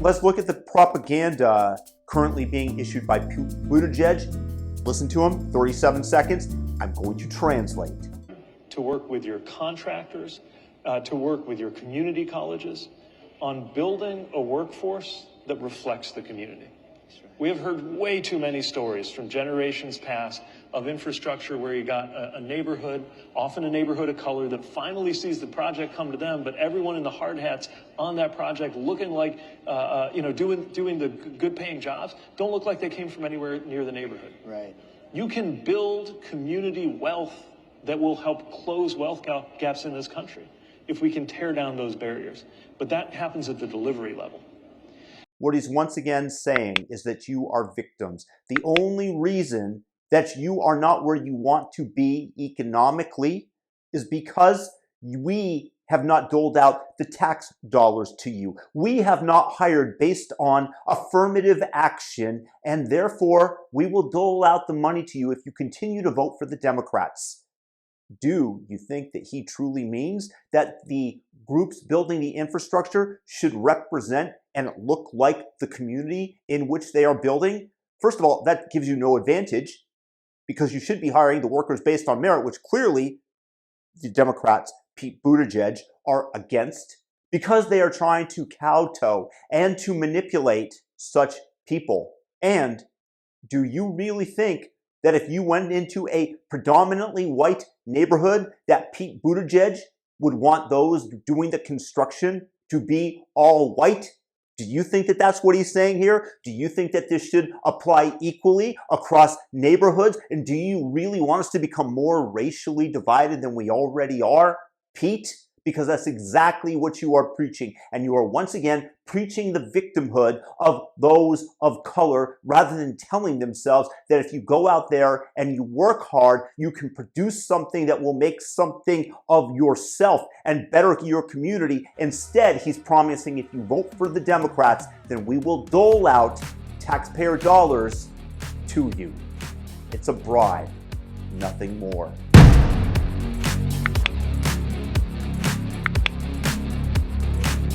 Let's look at the propaganda currently being issued by Buttigieg. Listen to him, 37 seconds. I'm going to translate. To work with your contractors, to work with your community colleges on building a workforce that reflects the community. We have heard way too many stories from generations past of infrastructure where you got a neighborhood, often a neighborhood of color, that finally sees the project come to them, but everyone in the hard hats on that project looking like, doing the good paying jobs, don't look like they came from anywhere near the neighborhood. Right. You can build community wealth that will help close wealth gaps in this country if we can tear down those barriers. But that happens at the delivery level. What he's once again saying is that you are victims. The only reason that you are not where you want to be economically is because we have not doled out the tax dollars to you. We have not hired based on affirmative action, and therefore we will dole out the money to you if you continue to vote for the Democrats. Do you think that he truly means that the groups building the infrastructure should represent and look like the community in which they are building? First of all, that gives you no advantage because you should be hiring the workers based on merit, which clearly the Democrats, Pete Buttigieg, are against because they are trying to kowtow and to manipulate such people. And do you really think that if you went into a predominantly white neighborhood that Pete Buttigieg would want those doing the construction to be all white? Do you think that that's what he's saying here? Do you think that this should apply equally across neighborhoods? And do you really want us to become more racially divided than we already are, Pete? Because that's exactly what you are preaching. And you are once again preaching the victimhood of those of color rather than telling themselves that if you go out there and you work hard, you can produce something that will make something of yourself and better your community. Instead, he's promising if you vote for the Democrats, then we will dole out taxpayer dollars to you. It's a bribe, nothing more.